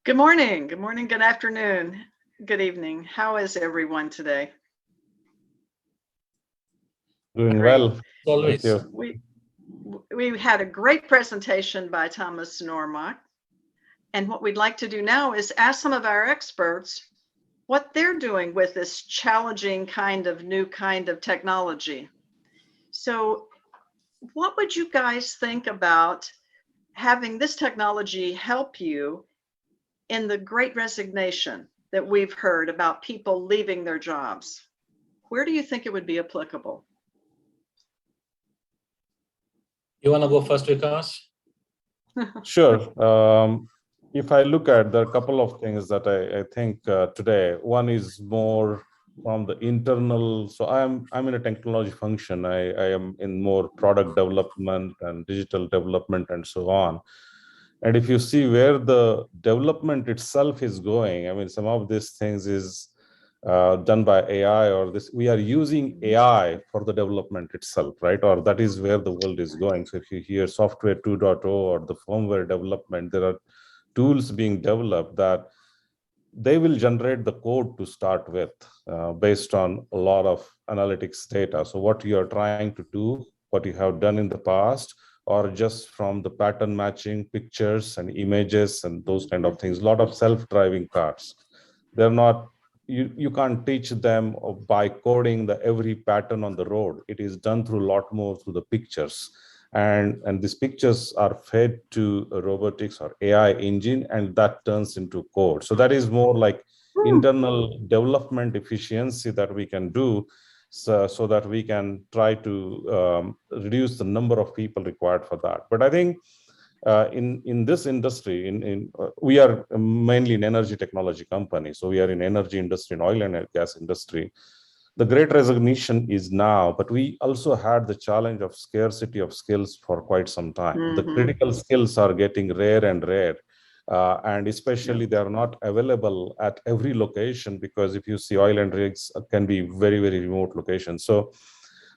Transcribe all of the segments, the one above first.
Good morning, good afternoon, good evening. How is everyone today? Doing Great. well. Always. Thank you. We had a great presentation by Thomas Normark. And what we'd like to do now is ask some of our experts what they're doing with this challenging new kind of technology. So what would you guys think about having this technology help you in the great resignation that we've heard about people leaving their jobs? Where do you think it would be applicable? You want to go first, Vikas? Sure. If I look at, there are a couple of things that I think today. One is more from the internal. So I'm in a technology function. I am in more product development and digital development and so on. And if you see where the development itself is going, I mean, some of these things is done by AI, or this, we are using AI for the development itself, right? Or that is where the world is going. So if you hear software 2.0 or the firmware development, there are tools being developed that they will generate the code to start with based on a lot of analytics data. So what you are trying to do, what you have done in the past, or just from the pattern matching pictures and images and those kind of things, a lot of self-driving cars. They're not, you can't teach them by coding the every pattern on the road. It is done through a lot more through the pictures. And these pictures are fed to a robotics or AI engine, and that turns into code. So that is more like internal development efficiency that we can do, so that we can try to reduce the number of people required for that. But I think in this industry, we are mainly an energy technology company. So we are in energy industry, in oil and gas industry. The great resignation is now, but we also had the challenge of scarcity of skills for quite some time. Mm-hmm. The critical skills are getting rare and rare. And especially they are not available at every location, because if you see oil and rigs can be very, very remote locations. So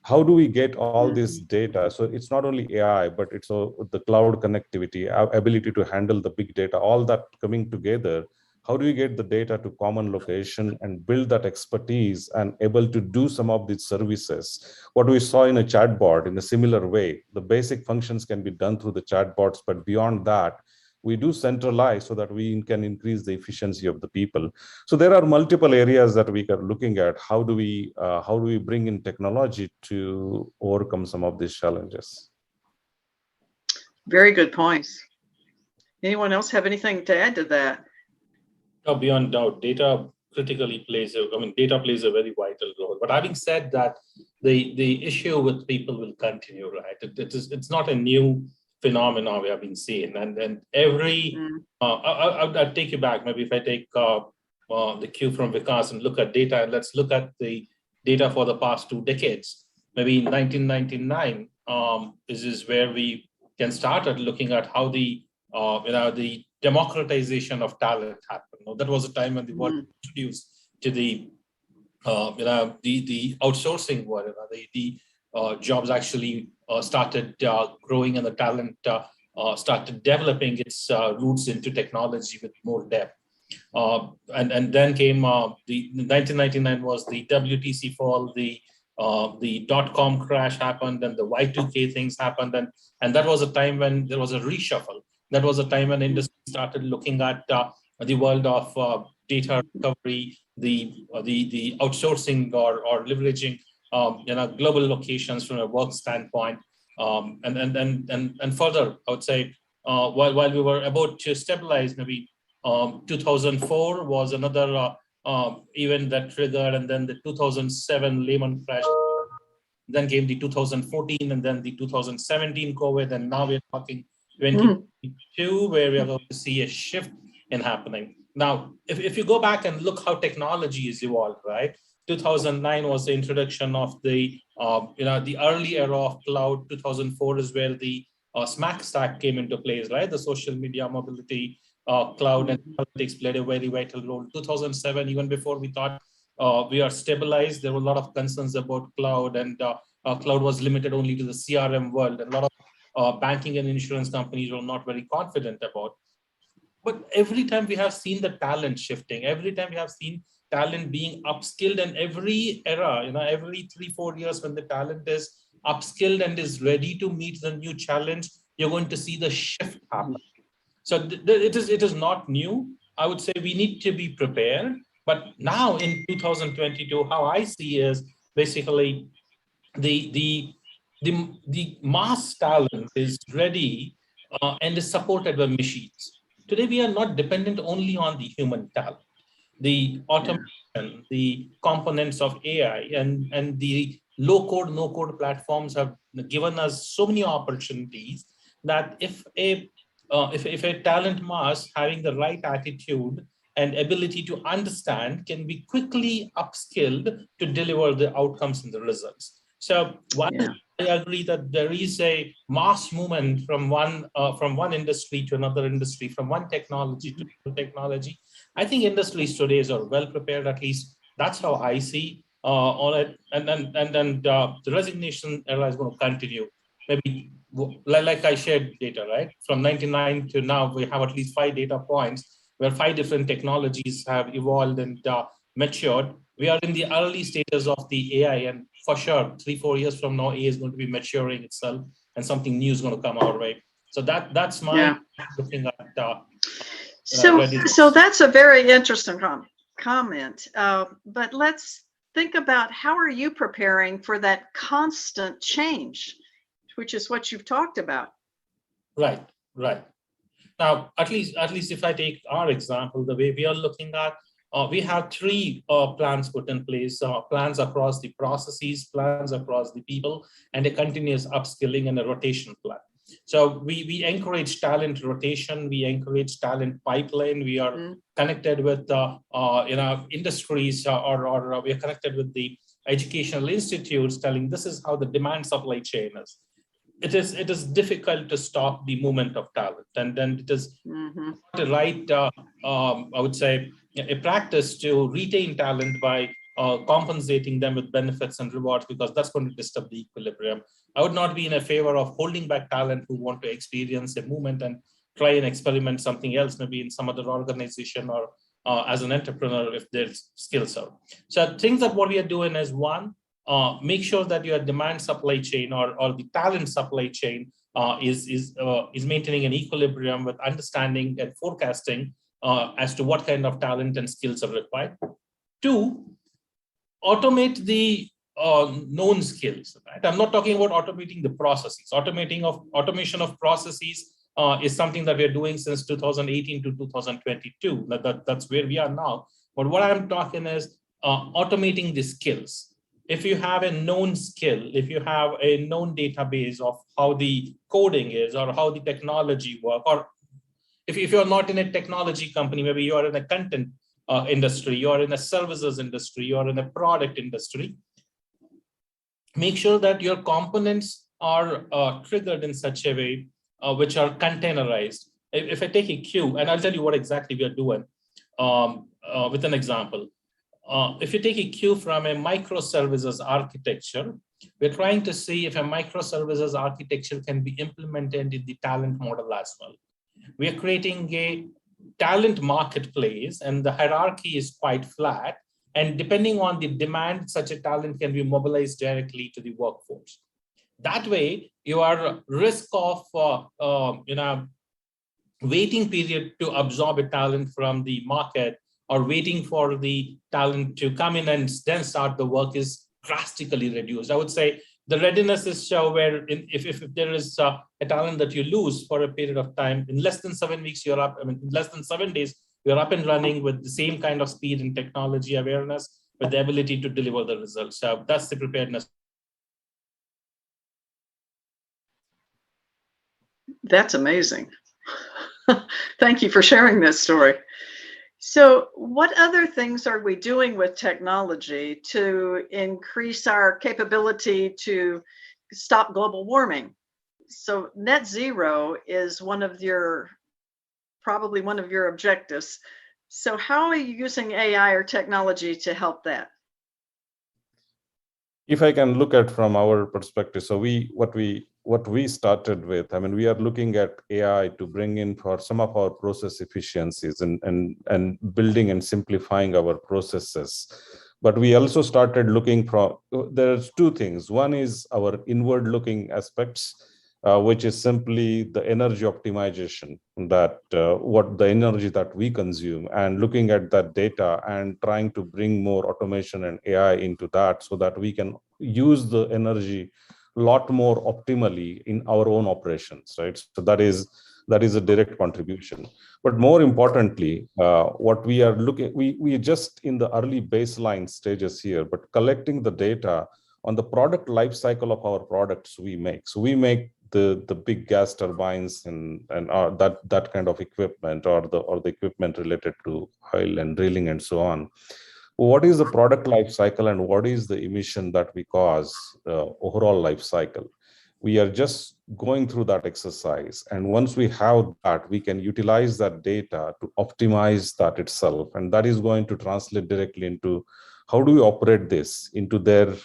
how do we get all this data? So it's not only AI, but it's the cloud connectivity, our ability to handle the big data, all that coming together. How do we get the data to common location and build that expertise and able to do some of these services? What we saw in a chatbot, in a similar way, the basic functions can be done through the chatbots, but beyond that, we do centralize so that we can increase the efficiency of the people. So there are multiple areas that we are looking at. How do we bring in technology to overcome some of these challenges? Very good points. Anyone else have anything to add to that? No, beyond doubt, data plays a very vital role. But having said that, the issue with people will continue, right? It's not a new phenomenon we have been seeing, and every I'll take you back. Maybe if I take the cue from Vikas and look at data, and let's look at the data for the past 2 decades. Maybe in 1999, this is where we can start at looking at how the democratization of talent happened. That was a time when the world introduced to the outsourcing world. The jobs actually started growing, and the talent started developing its roots into technology with more depth. And then came the 1999 was the WTC fall, the .com crash happened, and the Y2K things happened, and that was a time when there was a reshuffle. That was a time when industry started looking at the world of data recovery, the outsourcing or leveraging global locations from a work standpoint, and further, I would say, while we were about to stabilize, maybe 2004 was another event that triggered, and then the 2007 Lehman crash. Then came the 2014, and then the 2017 COVID, and now we're talking 2022, where we are going to see a shift in happening. Now, if you go back and look how technology is evolved, right? 2009 was the introduction of the early era of cloud. 2004 is where the SMAC stack came into place, right? The social media mobility cloud and analytics played a very vital role. 2007, even before we thought we are stabilized, there were a lot of concerns about cloud, and cloud was limited only to the CRM world. And a lot of banking and insurance companies were not very confident about. But every time we have seen the talent shifting, every time we have seen talent being upskilled, and every era, every 3-4 years when the talent is upskilled and is ready to meet the new challenge, you're going to see the shift happen. So it is not new. I would say we need to be prepared. But now in 2022, how I see is basically the mass talent is ready and is supported by machines. Today, we are not dependent only on the human talent. The automation, the components of AI, and the low code, no code platforms have given us so many opportunities that if a talent mass having the right attitude and ability to understand can be quickly upskilled to deliver the outcomes and the results. So while I agree that there is a mass movement from one industry to another industry, from one technology to another technology, I think industries today are well prepared. At least that's how I see on it. And then the resignation era is going to continue. Maybe like I shared data, right? From 99 to now, we have at least 5 data points where 5 different technologies have evolved and matured. We are in the early stages of the AI, and for sure, 3-4 years from now, AI is going to be maturing itself, and something new is going to come our way. So that's my looking at. So that's a very interesting comment. But let's think about, how are you preparing for that constant change, which is what you've talked about? Right. Now, at least if I take our example, the way we are looking at, we have 3 plans put in place, plans across the processes, plans across the people, and a continuous upskilling and a rotation plan. So we encourage talent rotation, we encourage talent pipeline, we are connected with industries, or we are connected with the educational institutes, telling this is how the demand supply chain is. It is difficult to stop the movement of talent, and then it is the right, I would say, a practice to retain talent by compensating them with benefits and rewards, because that's going to disturb the equilibrium. I would not be in a favor of holding back talent who want to experience a movement and try and experiment something else, maybe in some other organization or as an entrepreneur if their skills are. So I think that what we are doing is, one, make sure that your demand supply chain or the talent supply chain is maintaining an equilibrium with understanding and forecasting as to what kind of talent and skills are required. 2, automate the known skills. Right? I'm not talking about automating the processes. Automation of processes is something that we're doing since 2018 to 2022. That's where we are now. But what I'm talking is automating the skills. If you have a known skill, if you have a known database of how the coding is or how the technology works, or if you're not in a technology company, maybe you are in a content industry, you're in a services industry, you're in a product industry, make sure that your components are triggered in such a way which are containerized. If I take a queue, and I'll tell you what exactly we are doing with an example. If you take a cue from a microservices architecture, we're trying to see if a microservices architecture can be implemented in the talent model as well. We are creating a talent marketplace, and the hierarchy is quite flat. And depending on the demand, such a talent can be mobilized directly to the workforce. That way, your risk of waiting period to absorb a talent from the market, or waiting for the talent to come in and then start the work, is drastically reduced. I would say the readiness is where if there is a talent that you lose for a period of time, in less than 7 weeks, you're up, in less than 7 days, you're up and running with the same kind of speed and technology awareness, with the ability to deliver the results. So that's the preparedness. That's amazing. Thank you for sharing this story. So what other things are we doing with technology to increase our capability to stop global warming? So net zero is probably one of your objectives. So how are you using AI or technology to help that? If I can look at from our perspective, so what we what we started with, I mean, we are looking at AI to bring in for some of our process efficiencies and building and simplifying our processes. But we also started looking for, there's two things. One is our inward looking aspects, which is simply the energy optimization, that what the energy that we consume, and looking at that data and trying to bring more automation and AI into that so that we can use the energy a lot more optimally in our own operations, right? So that is a direct contribution. But more importantly, what we are looking, we are just in the early baseline stages here, but collecting the data on the product life cycle of our products we make. So we make the big gas turbines and that kind of equipment, or the equipment related to oil and drilling and so on. What is the product life cycle and what is the emission that we cause overall life cycle? We are just going through that exercise, and once we have that, we can utilize that data to optimize that itself, and that is going to translate directly into how do we operate this into their,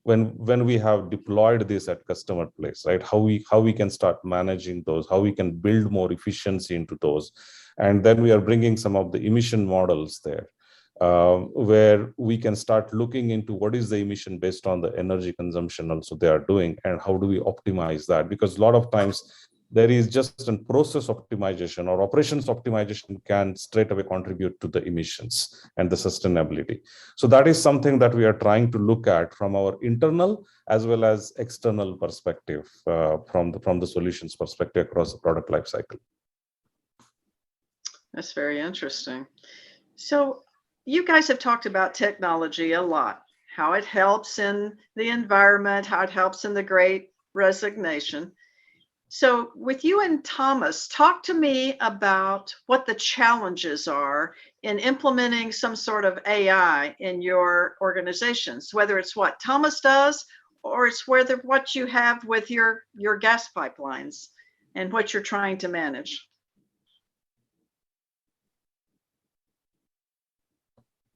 when we have deployed this at customer place, right? How we can start managing those, how we can build more efficiency into those. And then we are bringing some of the emission models there, where we can start looking into what is the emission based on the energy consumption also they are doing, and how do we optimize that? Because a lot of times there is just a process optimization or operations optimization can straight away contribute to the emissions and the sustainability. So that is something that we are trying to look at from our internal as well as external perspective, from the solutions perspective across the product life cycle. That's very interesting. So you guys have talked about technology a lot, how it helps in the environment, how it helps in the Great Resignation. So with you and Thomas, talk to me about what the challenges are in implementing some sort of AI in your organizations, whether it's what Thomas does or it's what you have with your gas pipelines and what you're trying to manage.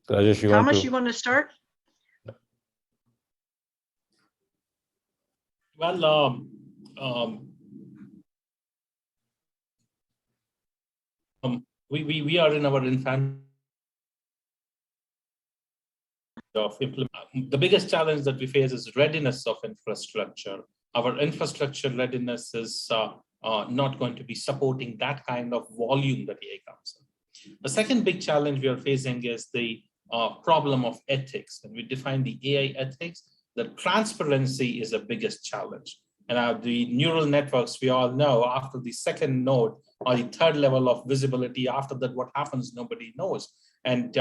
Rajesh, you want to start? Well, we are in our infancy of implementing. The biggest challenge that we face is readiness of infrastructure. Our infrastructure readiness is not going to be supporting that kind of volume that AI comes in. The second big challenge we are facing is the problem of ethics. When we define the AI ethics, the transparency is the biggest challenge. And the neural networks, we all know, after the second node or the third level of visibility, after that, what happens, nobody knows. And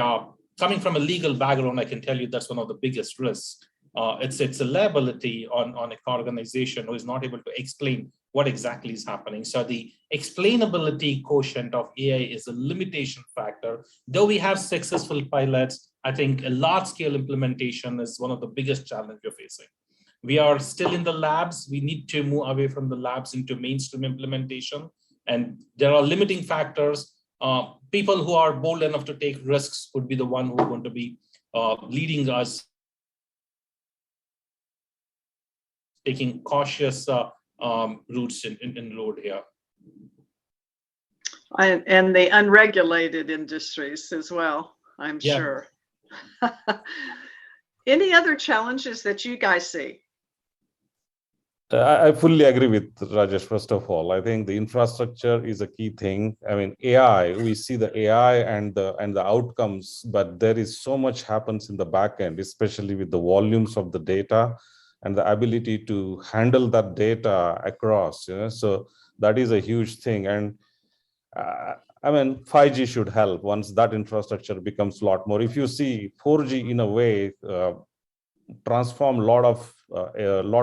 coming from a legal background, I can tell you that's one of the biggest risks. It's a liability on an organization who is not able to explain what exactly is happening. So the explainability quotient of AI is a limitation factor. Though we have successful pilots, I think a large-scale implementation is one of the biggest challenges we're facing. We are still in the labs. We need to move away from the labs into mainstream implementation. And there are limiting factors. People who are bold enough to take risks would be the one who are going to be leading us, taking cautious routes in road here. And the unregulated industries as well, I'm sure. Any other challenges that you guys see? I fully agree with Rajesh. First of all, I think the infrastructure is a key thing. I mean, AI, we see the AI and the outcomes, but there is so much happens in the back end, especially with the volumes of the data and the ability to handle that data across. So that is a huge thing. And I mean, 5G should help once that infrastructure becomes a lot more. If you see 4G in a way transform a lot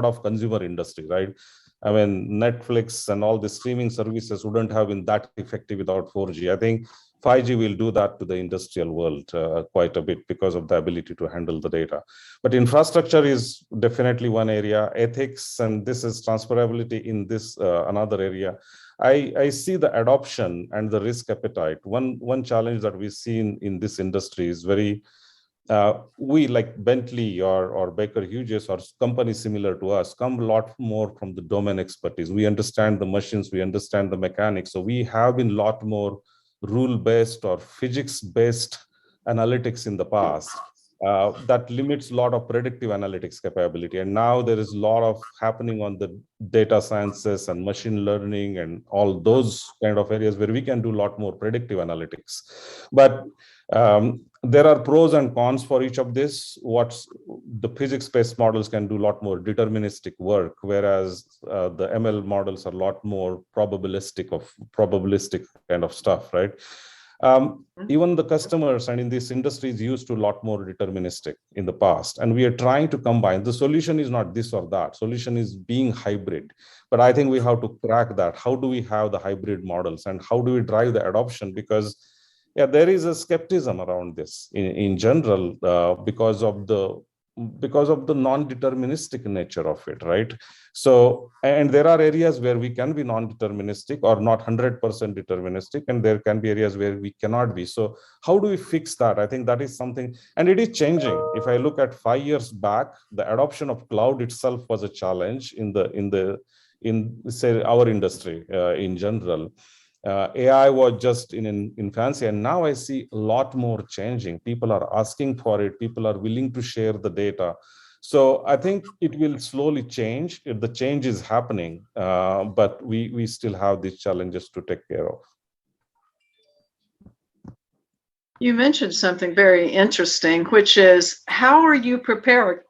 of consumer industry, right? I mean, Netflix and all the streaming services wouldn't have been that effective without 4G. I think 5G will do that to the industrial world quite a bit because of the ability to handle the data. But infrastructure is definitely one area. Ethics, and this is transferability in this another area. I see the adoption and the risk appetite. One challenge that we see in this industry is very we like Bentley or Baker Hughes or companies similar to us come a lot more from the domain expertise. We understand the machines, we understand the mechanics. So we have been a lot more rule-based or physics-based analytics in the past. That limits a lot of predictive analytics capability. And now there is a lot of happening on the data sciences and machine learning and all those kind of areas where we can do a lot more predictive analytics. But there are pros and cons for each of this. What's the physics-based models can do a lot more deterministic work, whereas the ML models are a lot more probabilistic kind of stuff, right? Even the customers and in this industry is used to a lot more deterministic in the past, and we are trying to combine. The solution is not this or that. Solution is being hybrid, but I think we have to crack that. How do we have the hybrid models, and how do we drive the adoption? Because yeah, there is a skepticism around this in general because of the non-deterministic nature of it, right? So, and there are areas where we can be non-deterministic or not 100% deterministic, and there can be areas where we cannot be. So how do we fix that? I think that is something, and it is changing. If I look at 5 years back, the adoption of cloud itself was a challenge in say our industry in general. AI was just in infancy, and now I see a lot more changing. People are asking for it. People are willing to share the data. So I think it will slowly change. The change is happening, but we still have these challenges to take care of. You mentioned something very interesting, which is how are you preparing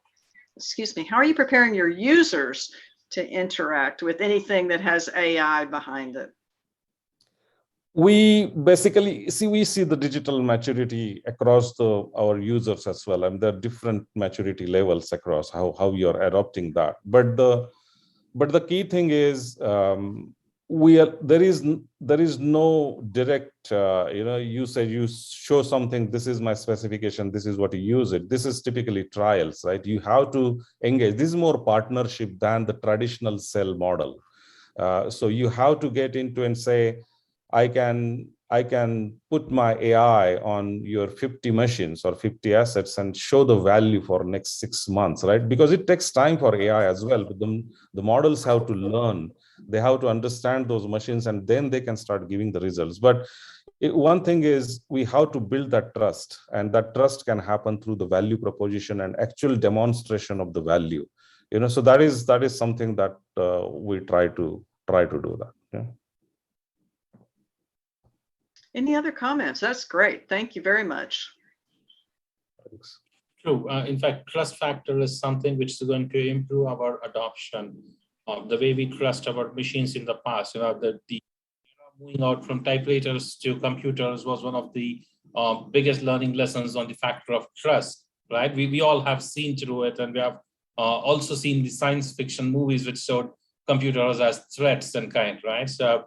your users to interact with anything that has AI behind it? We basically see the digital maturity across our users as well, and there are different maturity levels across how you're adopting that. But the key thing is there is no direct you say you show something, this is my specification, this is what you use it. This is typically trials, right? You have to engage. This is more partnership than the traditional sell model. So you have to get into and say, I can put my AI on your 50 machines or 50 assets and show the value for next 6 months, right? Because it takes time for AI as well. But the models have to learn, they have to understand those machines, and then they can start giving the results. But one thing is we have to build that trust, and that trust can happen through the value proposition and actual demonstration of the value. So that is something that we try to do that. Yeah. Any other comments? That's great. Thank you very much. Thanks. True. In fact, trust factor is something which is going to improve our adoption. The way we trust our machines in the past, moving out from typewriters to computers was one of the biggest learning lessons on the factor of trust, right? We all have seen through it, and we have also seen the science fiction movies which showed computers as threats and kind, right? So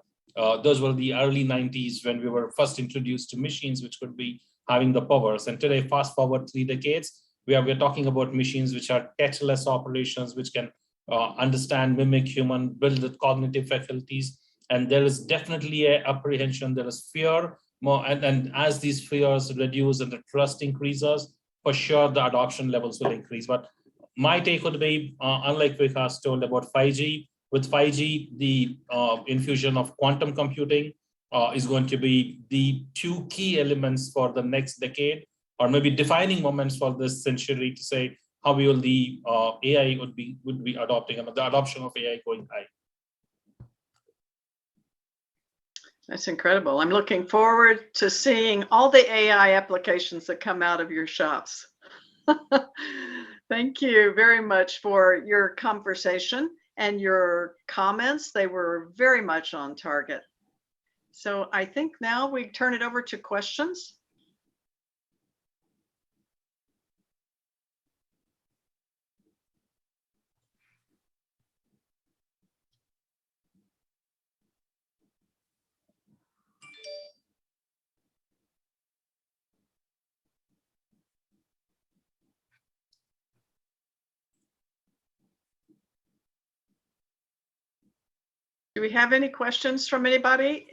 those were the early 90s when we were first introduced to machines which could be having the powers. And today, fast forward 3 decades, we're talking about machines which are touchless operations, which can understand, mimic human, build the cognitive faculties. And there is definitely a apprehension, there is fear more. And as these fears reduce and the trust increases, for sure, the adoption levels will increase. But my take would be, unlike Vikas told about 5G, with 5G, the infusion of quantum computing is going to be the 2 key elements for the next decade, or maybe defining moments for this century to say how will the AI would be adopting, and the adoption of AI going high. That's incredible. I'm looking forward to seeing all the AI applications that come out of your shops. Thank you very much for your conversation and your comments. They were very much on target. So I think now we turn it over to questions. Do we have any questions from anybody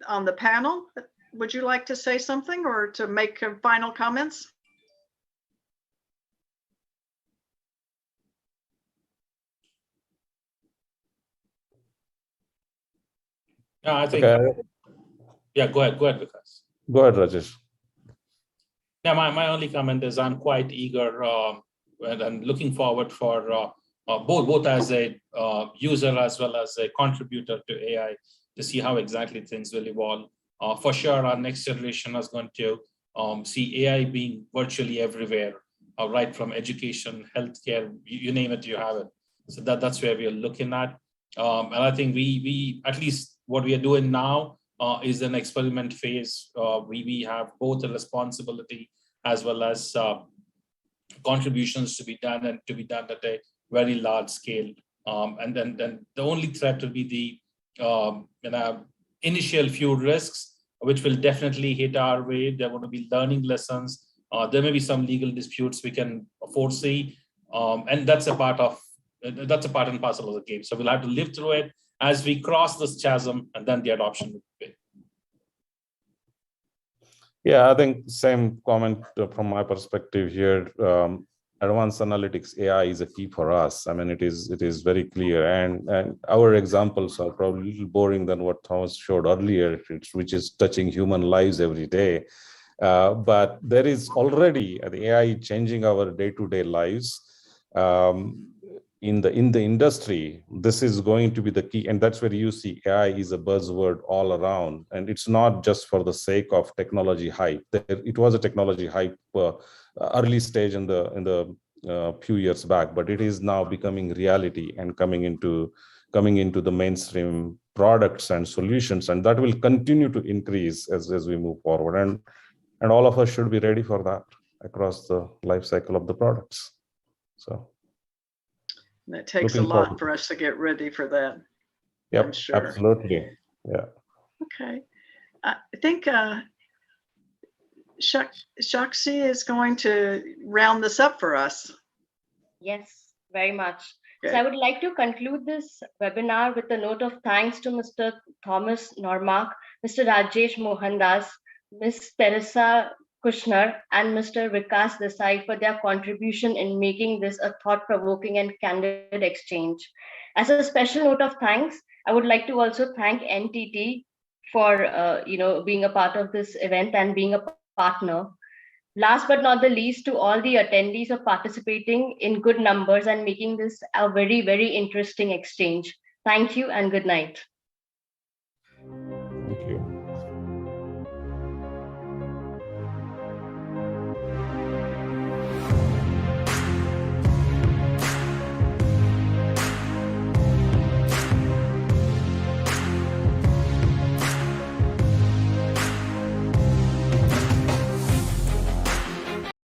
on the panel? Would you like to say something or to make final comments? I think, Okay, yeah, go ahead, Vikas. go ahead, Rajesh. Yeah, my only comment is I'm quite eager and looking forward for both as a user as well as a contributor to AI to see how exactly things will evolve. For sure, our next generation is going to see AI being virtually everywhere, right from education, healthcare, you name it, you have it. So that's where we are looking at. And I think we at least what we are doing now is an experiment phase. We have both a responsibility as well as contributions to be done and to be done at a very large scale. And then the only threat will be the initial few risks, which will definitely hit our way. There are going to be learning lessons. There may be some legal disputes we can foresee, and that's a part and parcel of the game. So we'll have to live through it as we cross this chasm, and then the adoption will be. Yeah, I think same comment from my perspective here. Advanced analytics AI is a key for us. I mean, it is very clear, and our examples are probably a little boring than what Thomas showed earlier, which is touching human lives every day. But there is already the AI changing our day-to-day lives. In the industry, this is going to be the key, and that's where you see AI is a buzzword all around, and it's not just for the sake of technology hype. It was a technology hype early stage in the few years back, but it is now becoming reality and coming into the mainstream products and solutions, and that will continue to increase as we move forward, and all of us should be ready for that across the life cycle of the products. So it takes a looking lot forward. for us to get ready for that. Yep, I'm sure. absolutely. Yeah. Okay. I think Shakshi is going to round this up for us. Yes, very much. Okay. So I would like to conclude this webinar with a note of thanks to Mr. Thomas Normark, Mr. Rajesh Mohandas, Ms. Theresa Kushner, and Mr. Vikas Desai for their contribution in making this a thought-provoking and candid exchange. As a special note of thanks, I would like to also thank NTT for being a part of this event and being a partner. Last but not the least, to all the attendees of participating in good numbers and making this a very, very interesting exchange. Thank you and good night.